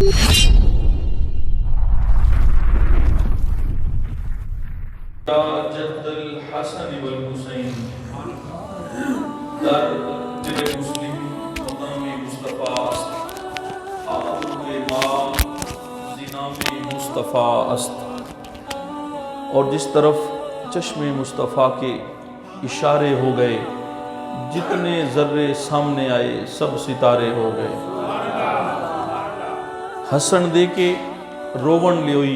جد الحسن والحسین در دل مسلم مقام مصطفیٰ است، آب ماں زینام مصطفیٰ است۔ اور جس طرف چشم مصطفیٰ کے اشارے ہو گئے، جتنے ذرے سامنے آئے سب ستارے ہو گئے۔ ہسن دے کے روون لیوئی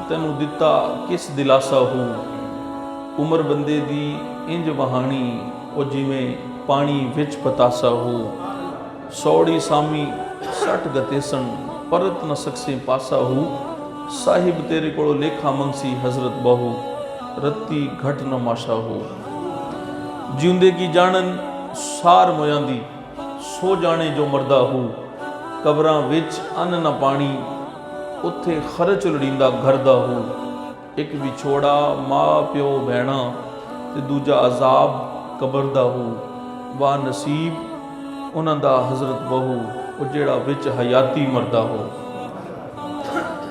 تینوں دتا کس دلاسا ہو، عمر بندے دی انج وہانی او جیویں پانی وچ پتاسا ہو، سوڑی سامی سٹ گتیسن پرت نہ سکسیں پاسا ہو، صاحب تیرے کوڑو لیکھا منگسی حضرت بہو، رتی گھٹ نہ ماشا ہو۔ جیوندے کی جانن سار مویاندی سو جانے جو مردہ ہو، قبراں وچ ان نہ پانی اتھے خرچ لڑیندہ گھردہ ہو، ایک وچھوڑا ماں پیو بہنا تے دوجا عذاب قبردہ ہو، واہ نصیب انہاں دا حضرت بہو او جیڑا وچ حیاتی مردہ ہو۔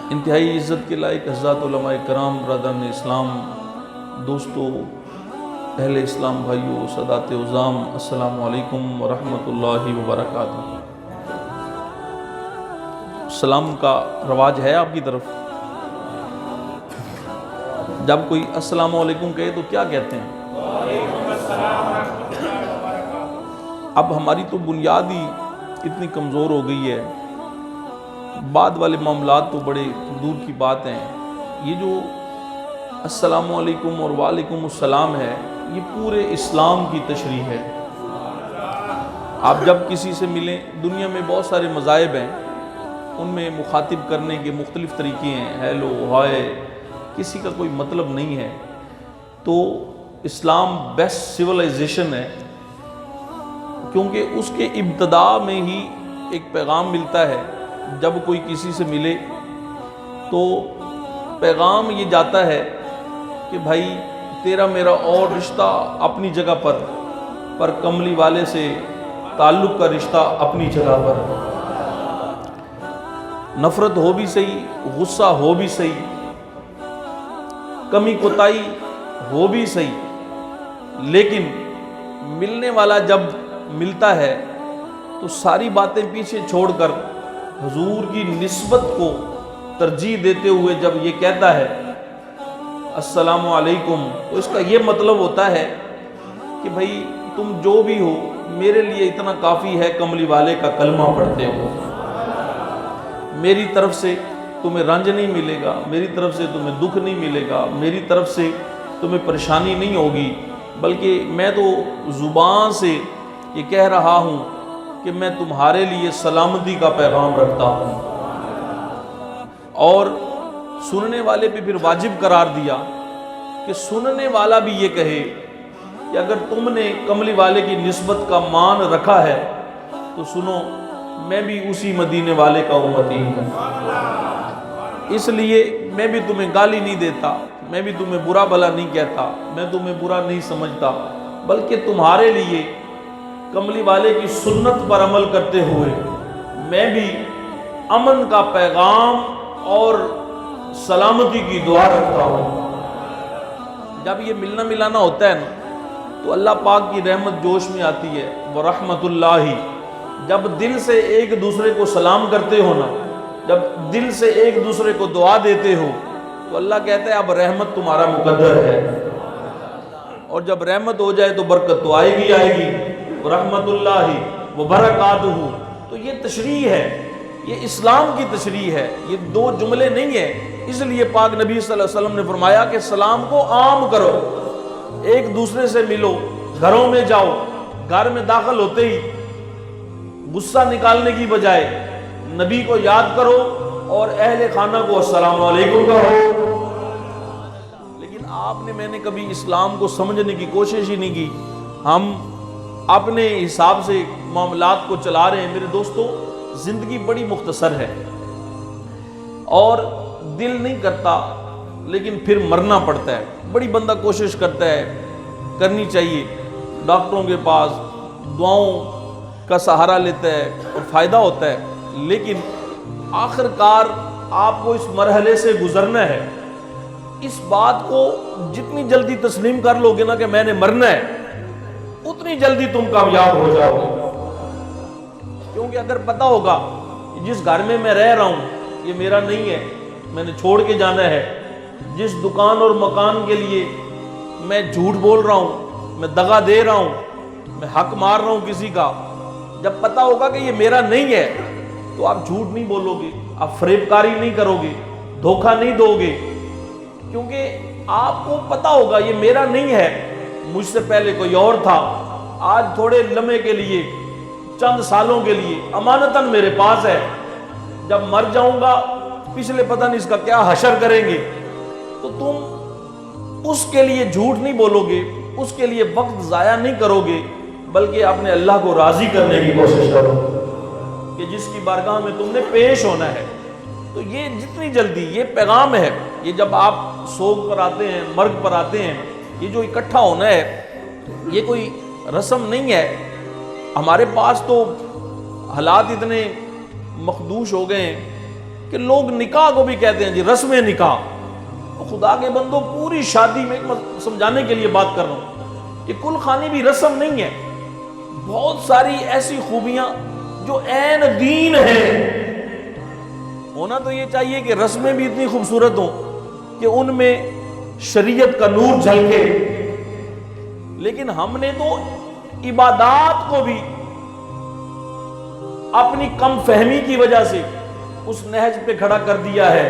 انتہائی عزت کے لائق حضرات علماء کرام، برادران اسلام، دوستو، اہل اسلام بھائیو، سادات عظام، السلام علیکم ورحمۃ اللہ وبرکاتہ۔ سلام کا رواج ہے آپ کی طرف؟ جب کوئی السلام علیکم کہے تو کیا کہتے ہیں؟ اب ہماری تو بنیاد ہی اتنی کمزور ہو گئی ہے، بعد والے معاملات تو بڑے دور کی بات ہیں۔ یہ جو السلام علیکم اور وعلیکم السلام ہے، یہ پورے اسلام کی تشریح ہے۔ آپ جب کسی سے ملیں، دنیا میں بہت سارے مذاہب ہیں، ان میں مخاطب کرنے کے مختلف طریقے ہیں، ہیلو، ہائے، کسی کا کوئی مطلب نہیں ہے۔ تو اسلام بیسٹ سیولائزیشن ہے، کیونکہ اس کے ابتدا میں ہی ایک پیغام ملتا ہے۔ جب کوئی کسی سے ملے تو پیغام یہ جاتا ہے کہ بھائی تیرا میرا اور رشتہ اپنی جگہ پر کملی والے سے تعلق کا رشتہ اپنی جگہ پر، نفرت ہو بھی صحیح، غصہ ہو بھی صحیح، کمی کوتاہی ہو بھی صحیح، لیکن ملنے والا جب ملتا ہے تو ساری باتیں پیچھے چھوڑ کر حضور کی نسبت کو ترجیح دیتے ہوئے جب یہ کہتا ہے السلام علیکم، تو اس کا یہ مطلب ہوتا ہے کہ بھائی تم جو بھی ہو میرے لیے اتنا کافی ہے، کملی والے کا کلمہ پڑھتے ہو، میری طرف سے تمہیں رنج نہیں ملے گا، میری طرف سے تمہیں دکھ نہیں ملے گا، میری طرف سے تمہیں پریشانی نہیں ہوگی، بلکہ میں تو زبان سے یہ کہہ رہا ہوں کہ میں تمہارے لیے سلامتی کا پیغام رکھتا ہوں۔ اور سننے والے پہ پھر واجب قرار دیا کہ سننے والا بھی یہ کہے کہ اگر تم نے کملی والے کی نسبت کا مان رکھا ہے تو سنو، میں بھی اسی مدینے والے کا امتی ہوں، اس لیے میں بھی تمہیں گالی نہیں دیتا، میں بھی تمہیں برا بھلا نہیں کہتا، میں تمہیں برا نہیں سمجھتا، بلکہ تمہارے لیے کملی والے کی سنت پر عمل کرتے ہوئے میں بھی امن کا پیغام اور سلامتی کی دعا رکھتا ہوں۔ جب یہ ملنا ملانا ہوتا ہے نا تو اللہ پاک کی رحمت جوش میں آتی ہے، ورحمت اللہ۔ جب دل سے ایک دوسرے کو سلام کرتے ہو نا، جب دل سے ایک دوسرے کو دعا دیتے ہو تو اللہ کہتا ہے اب رحمت تمہارا مقدر ہے، اور جب رحمت ہو جائے تو برکت تو آئے گی، ورحمت اللہ وبرکاتہ۔ تو یہ تشریح ہے، یہ اسلام کی تشریح ہے، یہ دو جملے نہیں ہیں۔ اس لیے پاک نبی صلی اللہ علیہ وسلم نے فرمایا کہ سلام کو عام کرو، ایک دوسرے سے ملو، گھروں میں جاؤ، گھر میں داخل ہوتے ہی غصہ نکالنے کی بجائے نبی کو یاد کرو اور اہل خانہ کو السلام علیکم کہو۔ لیکن آپ نے، میں نے کبھی اسلام کو سمجھنے کی کوشش ہی نہیں کی، ہم اپنے حساب سے معاملات کو چلا رہے ہیں۔ میرے دوستو، زندگی بڑی مختصر ہے اور دل نہیں کرتا، لیکن پھر مرنا پڑتا ہے۔ بڑی بندہ کوشش کرتا ہے، کرنی چاہیے، ڈاکٹروں کے پاس دعاؤں کا سہارا لیتا ہے اور فائدہ ہوتا ہے، لیکن آخر کار آپ کو اس مرحلے سے گزرنا ہے. اس بات کو جتنی جلدی تسلیم کر لو گے نا کہ میں نے مرنا ہے، اتنی جلدی تم کامیاب ہو جاؤ گے. کیونکہ اگر پتہ ہوگا جس گھر میں رہ رہا ہوں یہ میرا نہیں ہے، میں نے چھوڑ کے جانا ہے، جس دکان اور مکان کے لیے میں جھوٹ بول رہا ہوں، میں دغا دے رہا ہوں، میں حق مار رہا ہوں کسی کا، جب پتہ ہوگا کہ یہ میرا نہیں ہے تو آپ جھوٹ نہیں بولو گے، آپ فریب کاری نہیں کرو گے، دھوکہ نہیں دو گے. کیونکہ آپ کو پتہ ہوگا یہ میرا نہیں ہے، مجھ سے پہلے کوئی اور تھا، آج تھوڑے لمحے کے لیے، چند سالوں کے لیے امانتاً میرے پاس ہے، جب مر جاؤں گا پچھلے پتہ نہیں اس کا کیا حشر کریں گے. تو تم اس کے لیے جھوٹ نہیں بولو گے، اس کے لیے وقت ضائع نہیں کرو گے، بلکہ اپنے اللہ کو راضی کرنے کی کوشش کرو کہ جس کی بارگاہ میں تم نے پیش ہونا ہے. تو یہ جتنی جلدی یہ پیغام ہے، یہ جب آپ سوگ پر آتے ہیں، مرگ پر آتے ہیں، یہ جو اکٹھا ہونا ہے یہ کوئی رسم نہیں ہے. ہمارے پاس تو حالات اتنے مخدوش ہو گئے ہیں کہ لوگ نکاح کو بھی کہتے ہیں جی رسم نکاح. خدا کے بندو پوری شادی میں سمجھانے کے لیے بات کر رہا ہوں، یہ کل خانی بھی رسم نہیں ہے. بہت ساری ایسی خوبیاں جو عین دین ہے. ہونا تو یہ چاہیے کہ رسمیں بھی اتنی خوبصورت ہوں کہ ان میں شریعت کا نور جھلکے، لیکن ہم نے تو عبادات کو بھی اپنی کم فہمی کی وجہ سے اس نہج پہ کھڑا کر دیا ہے.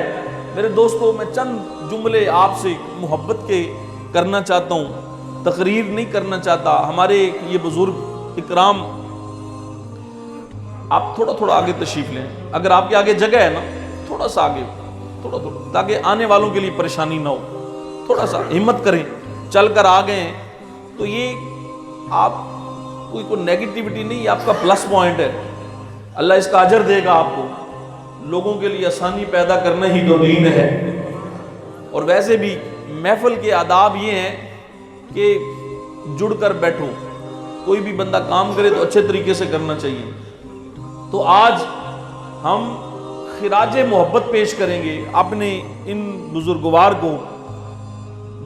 میرے دوستو، میں چند جملے آپ سے محبت کے کرنا چاہتا ہوں، تقریر نہیں کرنا چاہتا. ہمارے یہ بزرگ اکرام، آپ تھوڑا تھوڑا آگے تشریف لیں، اگر آپ کے آگے جگہ ہے نا تھوڑا سا آگے، تھوڑا تھوڑا، تاکہ آنے والوں کے لیے پریشانی نہ ہو. تھوڑا سا ہمت کریں، چل کر آ گئے ہیں تو یہ آپ کوئی نیگیٹیوٹی نہیں، آپ کا پلس پوائنٹ ہے. اللہ اس کا اجر دے گا آپ کو. لوگوں کے لیے آسانی پیدا کرنا ہی تو دین ہے. اور ویسے بھی محفل کے آداب یہ ہیں کہ جڑ کر بیٹھو، کوئی بھی بندہ کام کرے تو اچھے طریقے سے کرنا چاہیے. تو آج ہم خراج محبت پیش کریں گے اپنے ان بزرگوار کو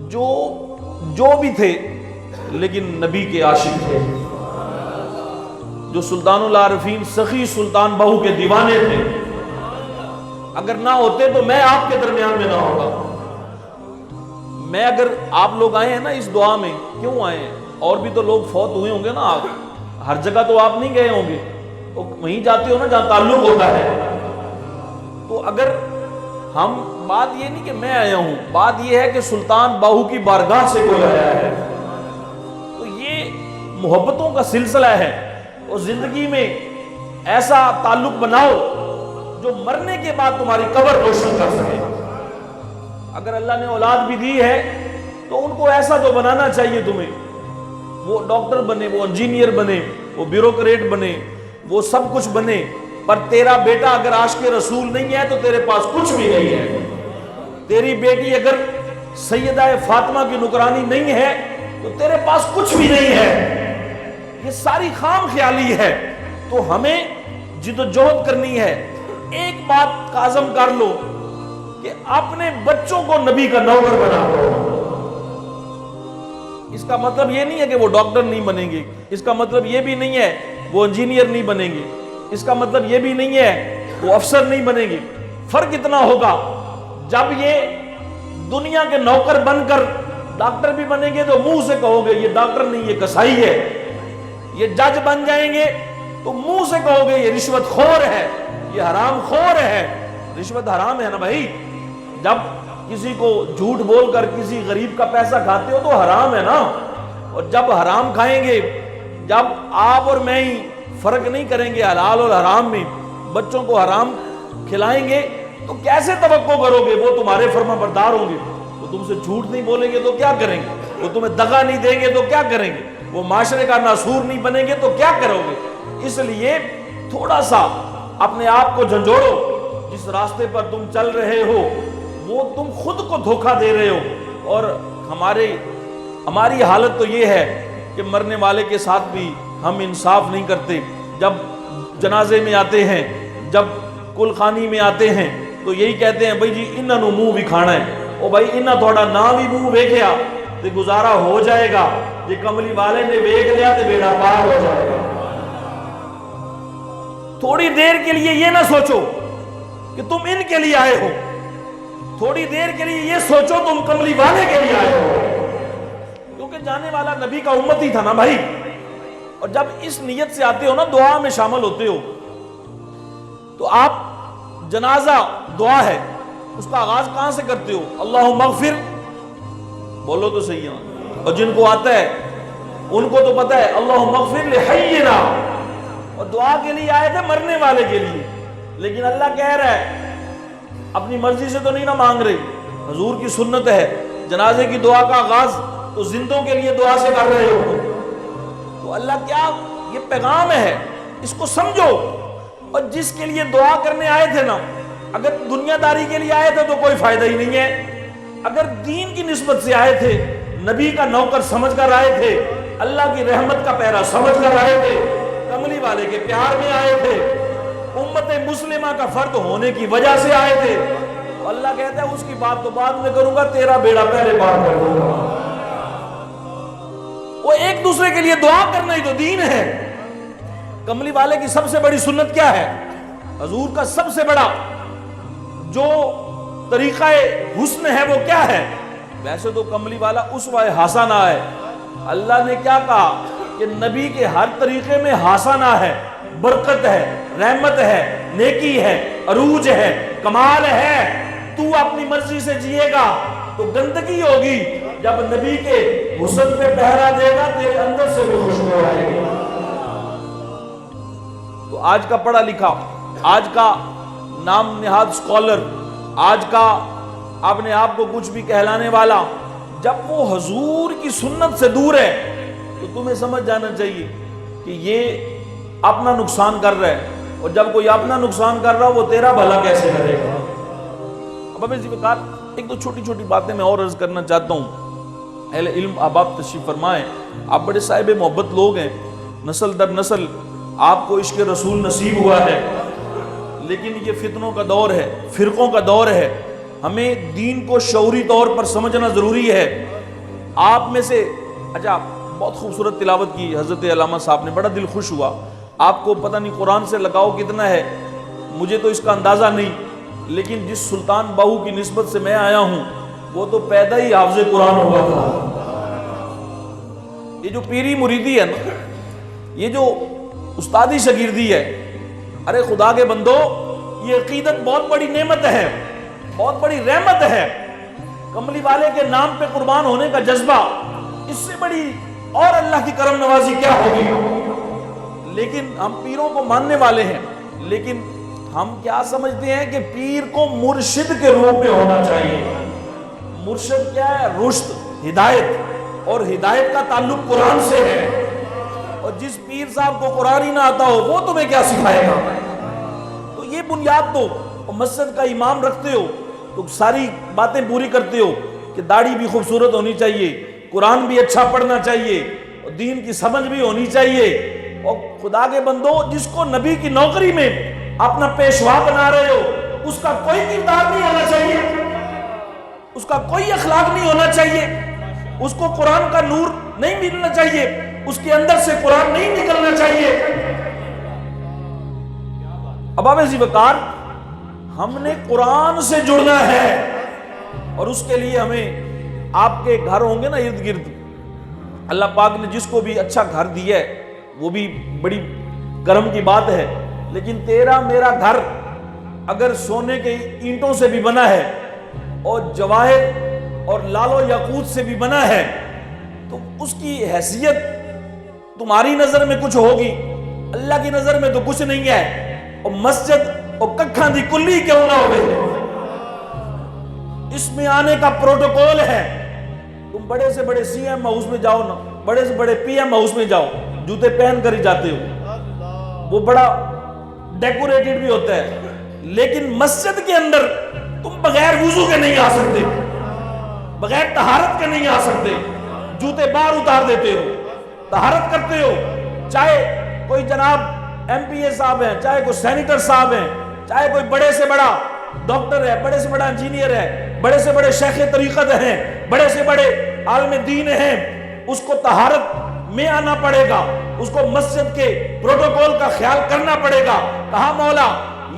جو بھی تھے لیکن نبی کے عاشق تھے، جو سلطان العارفین سخی سلطان بہو کے دیوانے تھے. اگر نہ ہوتے تو میں آپ کے درمیان میں نہ ہوگا. میں اگر آپ لوگ آئے ہیں نا اس دعا میں، کیوں آئے ہیں؟ اور بھی تو لوگ فوت ہوئے ہوں گے نا، آپ ہر جگہ تو آپ نہیں گئے ہوں گے، وہیں جاتے ہو نا جہاں تعلق ہوتا ہے. تو اگر ہم، بات یہ نہیں کہ میں آیا ہوں، بات یہ ہے کہ سلطان باہو کی بارگاہ سے کوئی آیا ہے. تو یہ محبتوں کا سلسلہ ہے، اور زندگی میں ایسا تعلق بناؤ جو مرنے کے بعد تمہاری قبر روشن کر سکے. اگر اللہ نے اولاد بھی دی ہے تو ان کو ایسا تو بنانا چاہیے تمہیں. وہ ڈاکٹر بنے، وہ انجینئر بنے، وہ بیوروکریٹ بنے، وہ سب کچھ بنے، پر تیرا بیٹا اگر عاشق رسول نہیں ہے تو تیرے پاس کچھ بھی نہیں ہے. تیری بیٹی اگر سیدہ فاطمہ کی نکرانی نہیں ہے تو تیرے پاس کچھ بھی نہیں ہے. یہ ساری خام خیالی ہے. تو ہمیں جد و جہد کرنی ہے. ایک بات کا عزم کر لو کہ اپنے بچوں کو نبی کا نوکر بنا دو. اس کا مطلب یہ نہیں ہے کہ وہ ڈاکٹر نہیں بنیں گے، اس کا مطلب یہ بھی نہیں ہے وہ انجینئر نہیں بنیں گے، اس کا مطلب یہ بھی نہیں ہے وہ افسر نہیں بنیں گے. فرق اتنا ہوگا جب یہ دنیا کے نوکر بن کر ڈاکٹر بھی بنیں گے تو منہ سے کہو گے یہ ڈاکٹر نہیں، یہ کسائی ہے. یہ جج بن جائیں گے تو منہ سے کہو گے یہ رشوت خور ہے، یہ حرام خور ہے. رشوت حرام ہے نا بھائی. جب کسی کو جھوٹ بول کر کسی غریب کا پیسہ کھاتے ہو تو حرام ہے نا. اور جب حرام کھائیں گے، جب آپ اور میں ہی فرق نہیں کریں گے حلال اور حرام میں، بچوں کو حرام کھلائیں گے تو کیسے توقع کرو گے وہ تمہارے فرما بردار ہوں گے؟ وہ تم سے جھوٹ نہیں بولیں گے تو کیا کریں گے؟ وہ تمہیں دغا نہیں دیں گے تو کیا کریں گے؟ وہ معاشرے کا ناسور نہیں بنیں گے تو کیا کرو گے؟ اس لیے تھوڑا سا اپنے آپ کو جھنجھوڑو. جس راستے پر تم چل رہے ہو وہ تم خود کو دھوکہ دے رہے ہو. اور ہماری حالت تو یہ ہے کہ مرنے والے کے ساتھ بھی ہم انصاف نہیں کرتے. جب جنازے میں آتے ہیں، جب کل خانی میں آتے ہیں تو یہی کہتے ہیں بھائی جی انہاں نو منہ بھی کھانا ہے، او بھائی انہاں تھوڑا نا بھی منہ ویکھیا تے گزارا ہو جائے گا، جی کملی والے نے ویکھ لیا تے بیڑا پار ہو جائے گا۔ تھوڑی دیر کے لیے یہ نہ سوچو کہ تم ان کے لیے آئے ہو، تھوڑی دیر کے لیے یہ سوچو تم کملی والے کے لیے آئے ہو، کیونکہ جانے والا نبی کا امتی تھا نا بھائی۔ اور جب اس نیت سے آتے ہو نا، دعا میں شامل ہوتے ہو، تو آپ جنازہ دعا ہے اس کا آغاز کہاں سے کرتے ہو؟ اللہم اغفر، بولو تو صحیح ہے، اور جن کو آتا ہے ان کو تو پتا ہے اللہم اغفر لحینا، اور دعا کے لیے آئے تھے مرنے والے کے لیے، لیکن اللہ کہہ رہا ہے اپنی مرضی سے تو نہیں نہ مانگ رہی، حضور کی سنت ہے جنازے کی دعا کا آغاز تو زندوں کے لیے دعا سے کر رہے ہو، تو اللہ کیا یہ پیغام ہے، اس کو سمجھو۔ اور جس کے لیے دعا کرنے آئے تھے نا، اگر دنیا داری کے لیے آئے تھے تو کوئی فائدہ ہی نہیں ہے، اگر دین کی نسبت سے آئے تھے، نبی کا نوکر سمجھ کر آئے تھے، اللہ کی رحمت کا پیرا سمجھ کر آئے تھے، کملی والے کے پیار میں آئے تھے، امت مسلمہ کا فرد ہونے کی وجہ سے آئے تھے، تو اللہ کہتا ہے اس کی بات تو بعد میں کروں گا، تیرا بیڑا پہلے پار کر دوں گا۔ وہ ایک دوسرے کے لیے دعا کرنا ہی تو دین ہے۔ کملی والے کی سب سے بڑی سنت کیا ہے؟ حضور کا سب سے بڑا جو طریقہ حسن ہے وہ کیا ہے؟ ویسے تو کملی والا اسوہ حسنہ ہے، اللہ نے کیا کہا کہ نبی کے ہر طریقے میں حسنہ ہے، برکت ہے، رحمت ہے، نیکی ہے، عروج ہے، کمال ہے۔ تو اپنی مرضی سے جیے گا تو گندگی ہوگی، جب نبی کے حسن پہ پہرا دے گا تیرے اندر سے بھی خوشبو آئے گی۔ تو آج کا پڑھا لکھا، آج کا نام نہاد سکولر، آج کا اپنے آپ کو کچھ بھی کہلانے والا، جب وہ حضور کی سنت سے دور ہے تو تمہیں سمجھ جانا چاہیے کہ یہ اپنا نقصان کر رہا ہے، اور جب کوئی اپنا نقصان کر رہا وہ تیرا بھلا کیسے کرے گا؟ اب اب اسی وقار ایک دو چھوٹی چھوٹی باتیں میں اور عرض کرنا چاہتا ہوں۔ اہل علم احباب تشریف فرمائیں، آپ بڑے صاحب محبت لوگ ہیں، نسل در نسل آپ کو عشق رسول نصیب ہوا ہے، لیکن یہ فتنوں کا دور ہے، فرقوں کا دور ہے، ہمیں دین کو شعوری طور پر سمجھنا ضروری ہے۔ آپ میں سے اچھا بہت خوبصورت تلاوت کی حضرت علامہ صاحب نے، بڑا دل خوش ہوا۔ آپ کو پتہ نہیں قرآن سے لگاؤ کتنا ہے، مجھے تو اس کا اندازہ نہیں، لیکن جس سلطان باہو کی نسبت سے میں آیا ہوں وہ تو پیدا ہی حافظ قرآن ہوا تھا۔ یہ جو پیری مریدی ہے نا، یہ جو استادی شاگردی ہے، ارے خدا کے بندو، یہ عقیدت بہت بڑی نعمت ہے، بہت بڑی رحمت ہے۔ کملی والے کے نام پہ قربان ہونے کا جذبہ، اس سے بڑی اور اللہ کی کرم نوازی کیا ہوگی؟ لیکن ہم پیروں کو ماننے والے ہیں، لیکن ہم کیا سمجھتے ہیں کہ پیر کو مرشد کے روپ میں ہونا چاہیے۔ مرشد کیا ہے؟ رشد، ہدایت، اور ہدایت کا تعلق قرآن سے ہے، اور جس پیر صاحب کو قرآن ہی نہ آتا ہو وہ تمہیں کیا سکھائے گا؟ تو یہ بنیاد دو، اور مسجد کا امام رکھتے ہو تو ساری باتیں پوری کرتے ہو کہ داڑھی بھی خوبصورت ہونی چاہیے، قرآن بھی اچھا پڑھنا چاہیے، اور دین کی سمجھ بھی ہونی چاہیے، اور خدا کے بندو جس کو نبی کی نوکری میں اپنا پیشوا بنا رہے ہو اس کا کوئی کردار نہیں ہونا چاہیے، اس کا کوئی اخلاق نہیں ہونا چاہیے، اس کو قرآن کا نور نہیں ملنا چاہیے، اس کے اندر سے قرآن نہیں نکلنا چاہیے۔ اباب ذی وقار، ہم نے قرآن سے جڑنا ہے، اور اس کے لیے ہمیں آپ کے گھر ہوں گے نا ارد گرد، اللہ پاک نے جس کو بھی اچھا گھر دیا ہے وہ بھی بڑی کرم کی بات ہے، لیکن تیرا میرا گھر اگر سونے کے اینٹوں سے بھی بنا ہے اور جواہر اور لال و یاقوت سے بھی بنا ہے تو اس کی حیثیت تمہاری نظر میں کچھ ہوگی، اللہ کی نظر میں تو کچھ نہیں ہے۔ اور مسجد اور ککھاں دی کلی کیوں نہ ہوئے، اس میں آنے کا پروٹوکول ہے۔ تم بڑے سے بڑے سی ایم ہاؤس میں جاؤ نا، بڑے سے بڑے پی ایم ہاؤس میں جاؤ، جوتے پہن کر ہی جاتے ہو، وہ بڑا ڈیکوریٹڈ بھی ہوتا ہے، لیکن مسجد کے اندر تم بغیر وضو کے نہیں آ سکتے، بغیر طہارت کے نہیں آ سکتے، جوتے باہر اتار دیتے ہو، طہارت کرتے ہو، چاہے کوئی جناب ایم پی اے صاحب ہیں، چاہے کوئی سینیٹر صاحب ہیں، چاہے کوئی بڑے سے بڑا ڈاکٹر ہے، بڑے سے بڑا انجینئر ہے، بڑے سے بڑے شیخ طریقت ہیں، بڑے سے بڑے عالم دین ہیں، اس کو طہارت میں آنا پڑے گا، اس کو مسجد کے پروٹوکول کا خیال کرنا پڑے گا۔ کہا مولا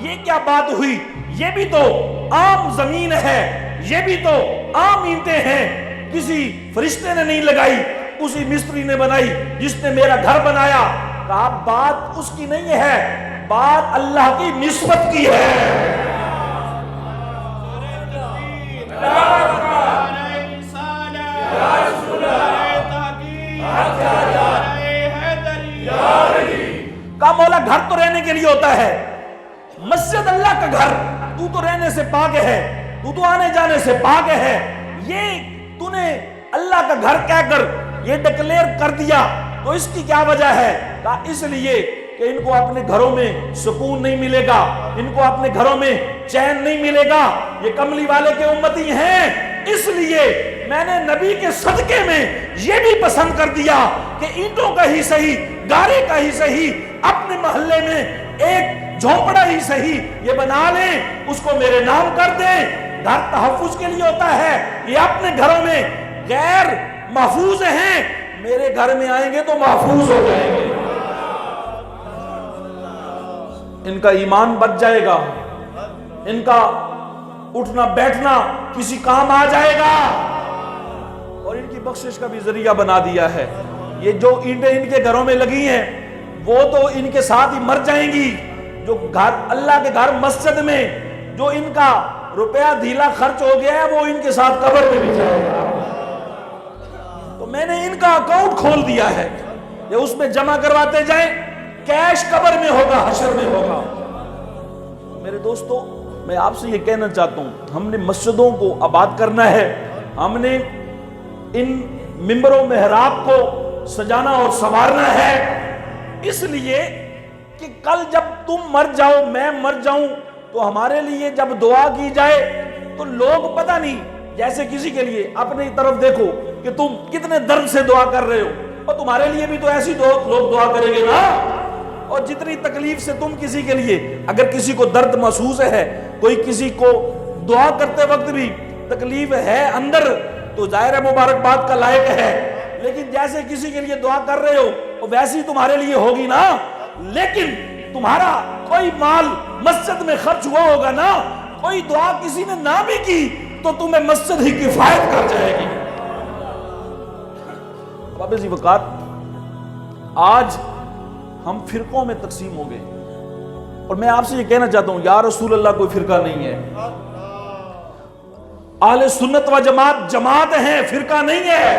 یہ کیا بات ہوئی، یہ بھی تو عام زمین ہے، یہ بھی تو عام اینٹیں ہیں، کسی فرشتے نے نہیں لگائی، اسی مستری نے بنائی جس نے میرا گھر بنایا۔ کہا بات اس کی نہیں ہے، بات اللہ کی نسبت کی ہے۔ کہا مولا گھر تو رہنے کے لیے ہوتا ہے، مسجد اللہ کا گھر، تو تو رہنے سے پاک ہے، تو تو آنے جانے سے پاک ہے، یہ تو نے اللہ کا گھر کہہ کر یہ ڈکلیئر کر دیا تو اس کی کیا وجہ ہے؟ کہا اس لیے کہ ان کو اپنے گھروں میں سکون نہیں ملے گا، ان کو اپنے گھروں میں چین نہیں ملے گا، یہ کملی والے کے امتی ہیں، اس لیے میں نے نبی کے صدقے میں یہ بھی پسند کر دیا کہ اینٹوں کا ہی صحیح، گارے کا ہی صحیح، اپنے محلے میں ایک جھونپڑا ہی صحیح یہ بنا لیں، اس کو میرے نام کر دیں۔ گھر تحفظ کے لیے ہوتا ہے، یہ اپنے گھروں میں غیر محفوظ ہیں، میرے گھر میں آئیں گے تو محفوظ ہو جائیں گے، ان کا ایمان بچ جائے گا، ان کا اٹھنا بیٹھنا کسی کام آ جائے گا، اور ان کی بخشش کا بھی ذریعہ بنا دیا ہے۔ یہ جو اینٹیں ان کے گھروں میں لگی ہیں وہ تو ان کے ساتھ ہی مر جائیں گی، جو گھر اللہ کے گھر مسجد میں جو ان کا روپیہ دھیلا خرچ ہو گیا ہے وہ ان کے ساتھ قبر میں بھی جائے گا۔ تو میں نے ان کا اکاؤنٹ کھول دیا ہے، یہ اس میں جمع کرواتے جائیں، کیش قبر میں ہوگا، حشر میں ہوگا۔ میرے دوستو میں آپ سے یہ کہنا چاہتا ہوں، ہم نے مسجدوں کو آباد کرنا ہے، ہم نے ان ممبر و محراب کو سجانا اور سنوارنا ہے، اس لیے کہ کل جب تم مر جاؤ، میں مر جاؤں، تو ہمارے لیے جب دعا کی جائے تو لوگ پتہ نہیں، جیسے کسی کے لیے اپنی طرف دیکھو کہ تم کتنے درد سے دعا کر رہے ہو، اور تمہارے لیے بھی تو ایسی لوگ دعا کریں گے نا، اور جتنی تکلیف سے تم کسی کے لیے، اگر کسی کو درد محسوس ہے، کوئی کسی کو دعا کرتے وقت بھی تکلیف ہے اندر، تو ظاہر مبارکباد کا لائق ہے، لیکن جیسے کسی کے لیے دعا کر رہے ہو ویسی تمہارے لیے ہوگی نا۔ لیکن تمہارا کوئی مال مسجد میں خرچ ہوا ہوگا نا، کوئی دعا کسی نے نہ بھی کی تو تمہیں مسجد ہی کفایت کر جائے گی۔ بابی وقار، آج ہم فرقوں میں تقسیم ہو گئے، اور میں آپ سے یہ کہنا چاہتا ہوں یا رسول اللہ کوئی فرقہ نہیں ہے، اہل سنت و جماعت جماعت ہیں، فرقہ نہیں ہے،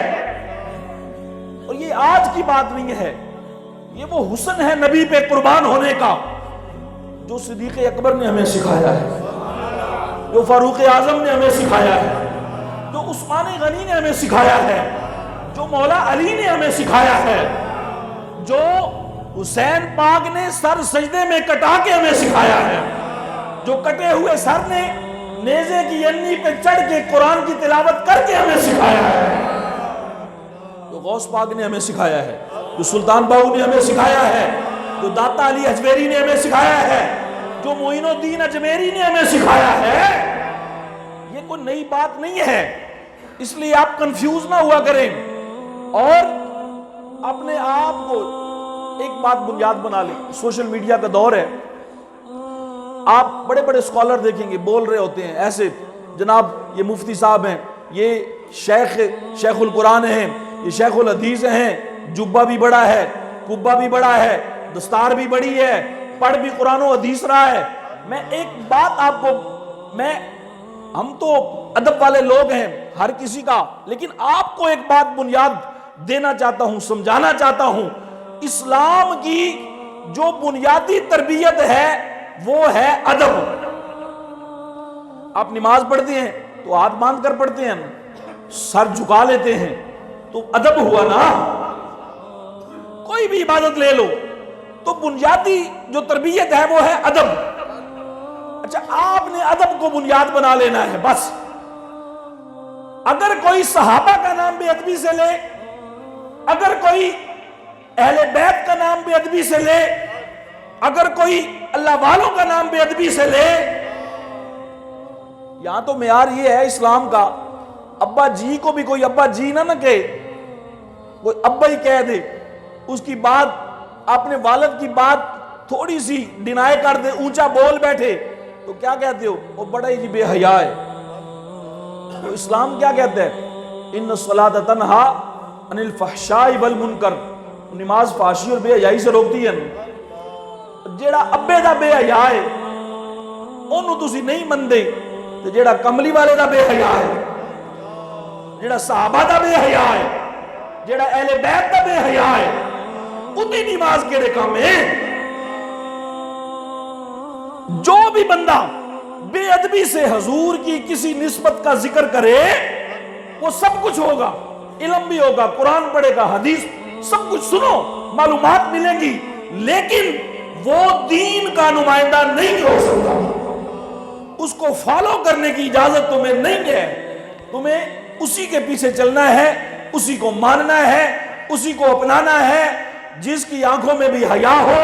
اور یہ آج کی بات نہیں ہے، یہ وہ حسن ہے نبی پہ قربان ہونے کا جو صدیق اکبر نے ہمیں سکھایا ہے، جو فاروق اعظم نے ہمیں سکھایا ہے، جو عثمان غنی نے ہمیں سکھایا ہے، جو مولا علی نے ہمیں سکھایا ہے، جو حسین پاک نے سر سجدے میں کٹا کے ہمیں سکھایا ہے، جو کٹے ہوئے سر نے نیزے کی ینی پہ چڑھ کے قرآن کی تلاوت کر کے ہمیں سکھایا ہے، جو غوث پاک نے ہمیں سکھایا ہے، جو سلطان باہو نے ہمیں سکھایا ہے، جو داتا علی اجمیری نے ہمیں سکھایا ہے، جو معین الدین اجمیری نے ہمیں سکھایا ہے، یہ کوئی نئی بات نہیں ہے، اس لیے آپ کنفیوز نہ ہوا کریں، اور اپنے آپ کو ایک بات بنیاد بنا لیں۔ سوشل میڈیا کا دور ہے، آپ بڑے بڑے اسکالر دیکھیں گے بول رہے ہوتے ہیں ایسے، جناب یہ مفتی صاحب ہیں، یہ شیخ القرآن ہیں، یہ شیخ الحدیث ہیں، جبہ بھی بڑا ہے، قبہ بھی بڑا ہے، دستار بھی بڑی ہے، پڑھ بھی قرآن و حدیث رہا ہے۔ میں ایک بات آپ کو، ہم تو ادب والے لوگ ہیں ہر کسی کا، لیکن آپ کو ایک بات بنیاد دینا چاہتا ہوں، سمجھانا چاہتا ہوں، اسلام کی جو بنیادی تربیت ہے وہ ہے ادب۔ آپ نماز پڑھتے ہیں تو ہاتھ باندھ کر پڑھتے ہیں، سر جھکا لیتے ہیں، تو ادب ہوا نا۔ کوئی بھی عبادت لے لو تو بنیادی جو تربیت ہے وہ ہے ادب۔ اچھا، آپ نے ادب کو بنیاد بنا لینا ہے بس۔ اگر کوئی صحابہ کا نام بے ادبی سے لے، اگر کوئی اہل بیت کا نام بے ادبی سے لے، اگر کوئی اللہ والوں کا نام بے ادبی سے لے. یہاں تو معیار یہ ہے اسلام کا، ابا جی کو بھی کوئی ابا جی نہ کہے، کوئی ابا ہی کہہ دے، اس کی بات، اپنے والد کی بات تھوڑی سی ڈینائی کر دے، اونچا بول بیٹھے تو کیا کہتے ہو؟ وہ بڑا ہی بے حیا ہے. تو اسلام کیا کہتا ہے؟ ان الصلاۃ تنہا عن الفحشاء والمنکر، نماز فحشی اور بے حیائی سے روکتی ہے. جیڑا ابے دا بے حیا ہے انہوں تسی نہیں مندے، تو جیڑا کملی والے دا بے حیا ہے، جیڑا صحابہ دا بے حیا ہے، جیڑا اہل بیت دا بے حیا ہے، اُتی نماز کیڑے کام ہے؟ جو بھی بندہ بے ادبی سے حضور کی کسی نسبت کا ذکر کرے وہ سب کچھ ہوگا، علم بھی ہوگا، قرآن پڑھے گا، حدیث، سب کچھ سنو، معلومات ملیں گی، لیکن وہ دین کا نمائندہ نہیں ہو سکتا. اس کو فالو کرنے کی اجازت تمہیں نہیں ہے. تمہیں اسی کے پیچھے چلنا ہے، اسی کو ماننا ہے، اسی کو اپنانا ہے جس کی آنکھوں میں بھی حیا ہو،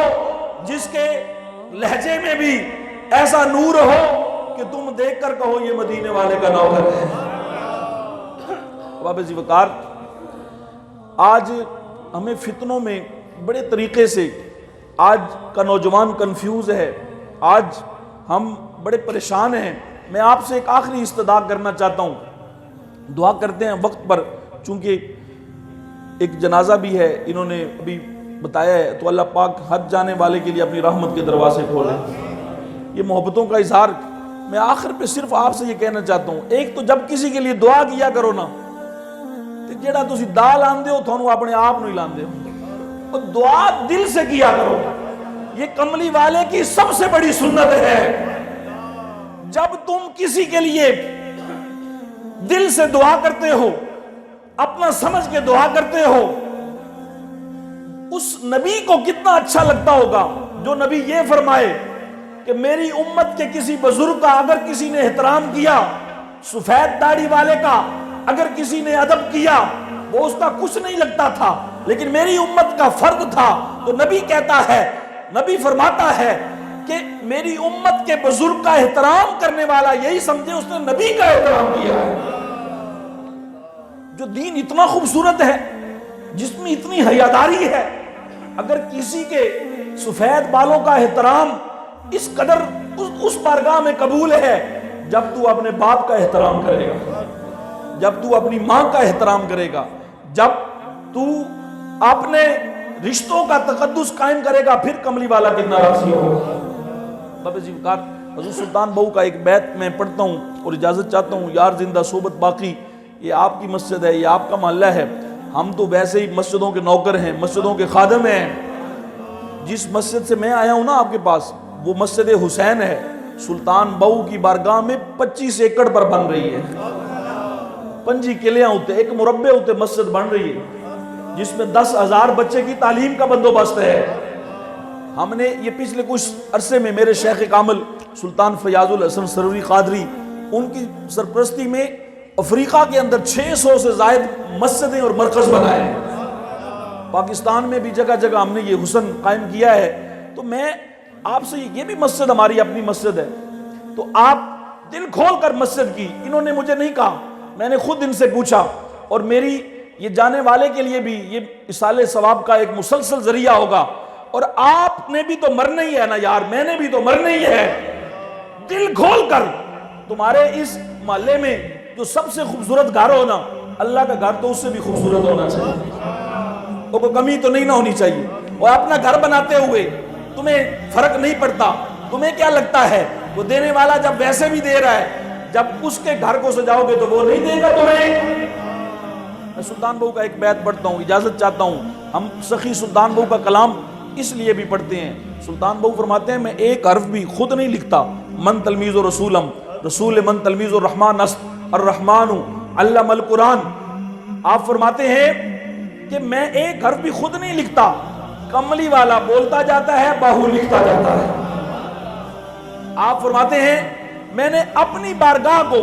جس کے لہجے میں بھی ایسا نور ہو کہ تم دیکھ کر کہو یہ مدینے والے کا نوکر ہے. بابا جی وقار، آج ہمیں فتنوں میں بڑے طریقے سے آج کا نوجوان کنفیوز ہے، آج ہم بڑے پریشان ہیں. میں آپ سے ایک آخری استدعا کرنا چاہتا ہوں، دعا کرتے ہیں وقت پر، چونکہ ایک جنازہ بھی ہے انہوں نے ابھی بتایا ہے، تو اللہ پاک حج جانے والے کے لیے اپنی رحمت کے دروازے کھولے. یہ محبتوں کا اظہار. میں آخر پہ صرف آپ سے یہ کہنا چاہتا ہوں، ایک تو جب کسی کے لیے دعا کیا کرو نا، تو جیڑا تسی دال آندے ہو تھانوں اپنے آپ نہیں لاندے ہو، تو دعا دل سے کیا کرو. یہ کملی والے کی سب سے بڑی سنت ہے. جب تم کسی کے لیے دل سے دعا کرتے ہو، اپنا سمجھ کے دعا کرتے ہو، اس نبی کو کتنا اچھا لگتا ہوگا جو نبی یہ فرمائے کہ میری امت کے کسی بزرگ کا اگر کسی نے احترام کیا، سفید داڑھی والے کا اگر کسی نے ادب کیا، وہ اس کا کچھ نہیں لگتا تھا، لیکن میری امت کا فرد تھا. تو نبی کہتا ہے، نبی فرماتا ہے کہ میری امت کے بزرگ کا احترام کرنے والا یہی سمجھے اس نے نبی کا احترام کیا ہے. جو دین اتنا خوبصورت ہے، جس میں اتنی حیاداری ہے، اگر کسی کے سفید بالوں کا احترام اس قدر اس بارگاہ میں قبول ہے، جب تو اپنے باپ کا احترام کرے گا، جب تو اپنی ماں کا احترام کرے گا، جب تو اپنے رشتوں کا تقدس قائم کرے گا، پھر کملی والا کتنا راضی ہوگا. بابا جی وقار، حضور سلطان بہو کا ایک بیت میں پڑھتا ہوں اور اجازت چاہتا ہوں. یار زندہ صحبت باقی، یہ آپ کی مسجد ہے، یہ آپ کا محلہ ہے، ہم تو ویسے ہی مسجدوں کے نوکر ہیں، مسجدوں کے خادم ہیں. جس مسجد سے میں آیا ہوں نا آپ کے پاس، وہ مسجد حسین ہے. سلطان بہو کی بارگاہ میں 25 ایکڑ پر بن رہی ہے، 5 قلعے ہوتے، ایک مربع ہوتے، مسجد بن رہی ہے جس میں 10,000 بچے کی تعلیم کا بندوبست ہے. ہم نے یہ پچھلے کچھ عرصے میں میرے شیخ کامل سلطان فیاض الحسن سروری قادری، ان کی سرپرستی میں افریقہ کے اندر 600 سے زائد مسجدیں اور مرکز بنائے ہیں. پاکستان میں بھی جگہ جگہ ہم نے یہ حسن قائم کیا ہے. تو میں آپ سے یہ بھی مسجد ہماری اپنی مسجد ہے، تو آپ دل کھول کر مسجد کی. انہوں نے مجھے نہیں کہا، میں نے خود ان سے پوچھا، اور میری یہ جانے والے کے لیے بھی یہ اصالہ ثواب کا ایک مسلسل ذریعہ ہوگا. اور آپ نے بھی تو مرنا ہی ہے نا یار، میں نے بھی تو مرنا ہی ہے. دل کھول کر تمہارے اس محلے میں جو سب سے خوبصورت گھر ہونا، اللہ کا گھر تو اس سے بھی خوبصورت ہونا چاہیے، وہ کوئی کمی تو نہیں نہ ہونی چاہیے. اور اپنا گھر بناتے ہوئے تمہیں فرق نہیں پڑتا. تمہیں کیا لگتا ہے وہ دینے والا جب ویسے بھی دے رہا ہے، جب اس کے گھر کو سجاؤ گے تو وہ نہیں دے گا تمہیں؟ میں سلطان بہو کا ایک بیت پڑھتا ہوں، اجازت چاہتا ہوں. ہم سخی سلطان بہو کا کلام اس لیے بھی پڑھتے ہیں. سلطان بہو فرماتے ہیں میں ایک حرف بھی خود نہیں لکھتا. من تلمیذ و رسولم، رسول من تلمیذ الرحمن است، الرحمن علم القرآن. آپ فرماتے ہیں کہ میں ایک حرف بھی خود نہیں لکھتا، کملی والا بولتا جاتا ہے، بہو لکھتا جاتا ہے. آپ فرماتے ہیں میں نے اپنی بارگاہ کو،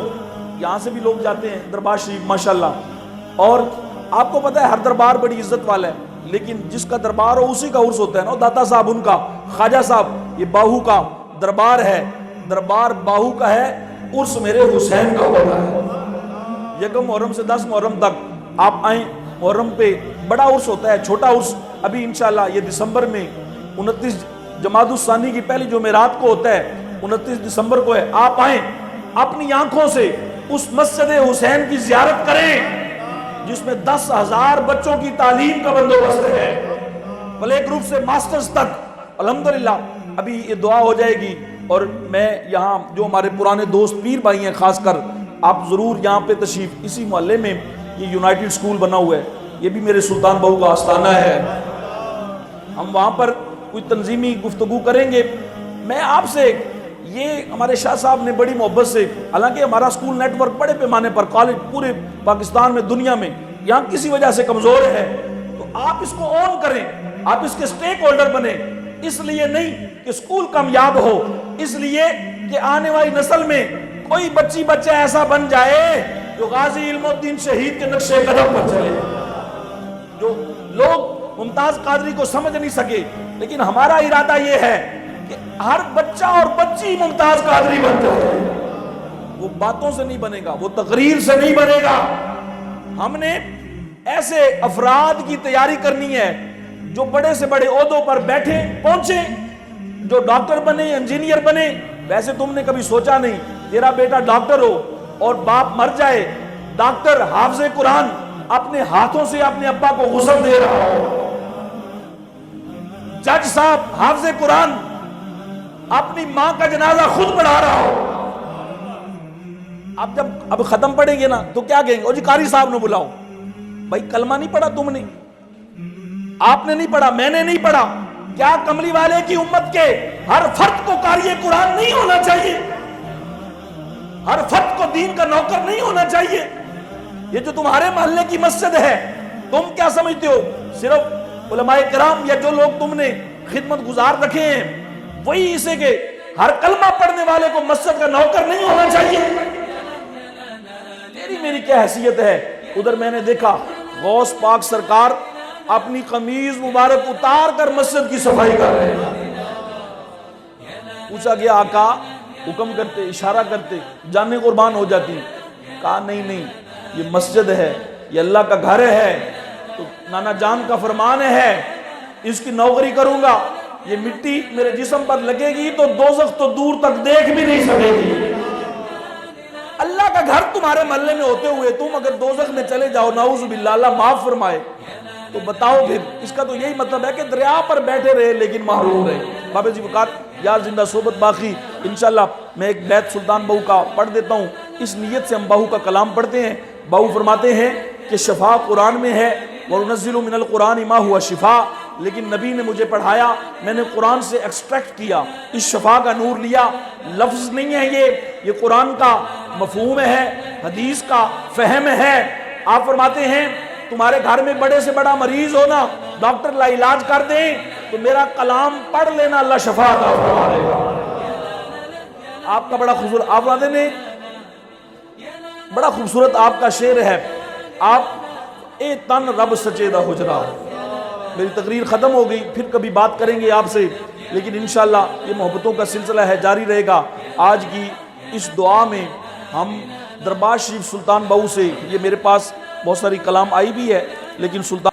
یہاں سے بھی لوگ جاتے ہیں دربار شریف ماشاءاللہ، اور آپ کو پتہ ہے ہر دربار بڑی عزت والا ہے، لیکن جس کا دربار ہو اسی کا عرس ہوتا ہے نا. داتا صاحب ان کا، خواجہ صاحب یہ باہو کا دربار ہے، دربار باہو کا ہے، عرس میرے حسین کا ہوتا ہے۔ یکم محرم سے 10 محرم تک آپ آئیں، محرم پہ بڑا عرس ہوتا ہے، چھوٹا عرس ابھی انشاءاللہ یہ دسمبر میں 29 جمادی الثانی کی پہلی جمعرات کو ہوتا ہے، 29 دسمبر کو ہے۔ آپ آئیں، اپنی آنکھوں سے اس مسجد حسین کی زیارت کریں جس میں 10,000 بچوں کی تعلیم کا بندوبست ہے، پلے گروپ سے ماسٹرز تک۔ الحمدللہ ابھی یہ دعا ہو جائے گی، اور میں یہاں جو ہمارے پرانے دوست پیر بھائی ہیں خاص کر، آپ ضرور یہاں پہ تشریف، اسی محلے میں یہ یونائٹڈ سکول بنا ہوا ہے، یہ بھی میرے سلطان بہو کا آستانہ ہے، ہم وہاں پر کوئی تنظیمی گفتگو کریں گے۔ میں آپ سے یہ ہمارے شاہ صاحب نے بڑی محبت سے، حالانکہ ہمارا سکول نیٹ ورک بڑے پیمانے پر کالج پورے پاکستان میں دنیا میں یہاں کسی وجہ سے کمزور ہے، تو آپ اس کو اون کریں، آپ اس کے سٹیک ہولڈر بنیں، اس لیے نہیں کہ سکول کامیاب ہو، اس لیے کہ آنے والی نسل میں کوئی بچی بچہ ایسا بن جائے جو غازی علم الدین شہید کے نقش قدم پر چلے۔ جو لوگ ممتاز قادری کو سمجھ نہیں سکے، لیکن ہمارا ارادہ یہ ہے کہ ہر بچہ اور بچی ممتاز قادری بن جائے۔ وہ باتوں سے نہیں بنے گا، وہ تقریر سے نہیں بنے گا۔ ہم نے ایسے افراد کی تیاری کرنی ہے جو بڑے سے بڑے عہدوں پر بیٹھے پہنچے، جو ڈاکٹر بنے، انجینئر بنے۔ ویسے تم نے کبھی سوچا نہیں تیرا بیٹا ڈاکٹر ہو اور باپ مر جائے، ڈاکٹر حافظ قرآن اپنے ہاتھوں سے اپنے ابا کو غسل دے رہا ہو، جج صاحب حافظ قرآن اپنی ماں کا جنازہ خود پڑھا رہا ہو۔ اب جب اب ختم پڑھیں گے نا تو کیا کہیں گے؟ او جی قاری صاحب نے بلاؤ۔ بھائی کلمہ نہیں پڑھا تم نے، آپ نے نہیں پڑھا، میں نے نہیں پڑھا، کیا کملی والے کی امت کے ہر فرد کو قاری قرآن نہیں ہونا چاہیے؟ ہر فرد کو دین کا نوکر نہیں ہونا چاہیے؟ یہ جو تمہارے محلے کی مسجد ہے، تم کیا سمجھتے ہو صرف علماء کرام یا جو لوگ تم نے خدمت گزار رکھے ہیں وہی اسے کہ ہر کلمہ پڑھنے والے کو مسجد کا نوکر نہیں ہونا چاہیے؟ تیری میری کیا حیثیت ہے؟ ادھر میں نے دیکھا غوث پاک سرکار اپنی قمیض مبارک اتار کر مسجد کی صفائی کر رہے ہیں۔ پوچھا گیا آقا حکم کرتے، اشارہ کرتے، جانیں قربان ہو جاتی۔ کہا نہیں، یہ مسجد ہے، یہ اللہ کا گھر ہے، تو نانا جان کا فرمان ہے، اس کی نوکری کروں گا، یہ مٹی میرے جسم پر لگے گی تو دوزخ تو دور تک دیکھ بھی نہیں سکے گی۔ اللہ کا گھر تمہارے محلے میں ہوتے ہوئے تم اگر دوزخ میں چلے جاؤ، نعوذ باللہ، اللہ معاف فرمائے، تو بتاؤ پھر اس کا تو یہی مطلب ہے کہ دریا پر بیٹھے رہے لیکن محروم رہے۔ بابا جی وقار یار زندہ صحبت باقی، انشاءاللہ میں ایک بیت سلطان بہو کا پڑھ دیتا ہوں، اس نیت سے ہم بہو کا کلام پڑھتے ہیں۔ بہو فرماتے ہیں کہ شفا قرآن میں ہے، وَنُنَزِّلُ مِنَ الْقُرْآنِ مَا هُوَ شِفَاء، لیکن نبی نے مجھے پڑھایا، میں نے قرآن سے ایکسٹریکٹ کیا، اس شفا کا نور لیا۔ لفظ نہیں ہے یہ قرآن کا مفہوم ہے، حدیث کا فہم ہے۔ آپ فرماتے ہیں تمہارے گھر میں بڑے سے بڑا مریض ہونا، ڈاکٹر لا علاج کر دیں تو میرا کلام پڑھ لینا، اللہ شفا عطا فرما دے گا۔ آپ کا بڑا خوبصورت، آپ فرماتے ہیں بڑا خوبصورت آپ کا شعر ہے، آپ اے تن رب سچے دا حجرا۔ میری تقریر ختم ہو گئی، پھر کبھی بات کریں گے آپ سے، لیکن انشاءاللہ یہ محبتوں کا سلسلہ ہے، جاری رہے گا۔ آج کی اس دعا میں ہم دربار شریف سلطان بہو سے، یہ میرے پاس بہت ساری کلام آئی بھی ہے، لیکن سلطان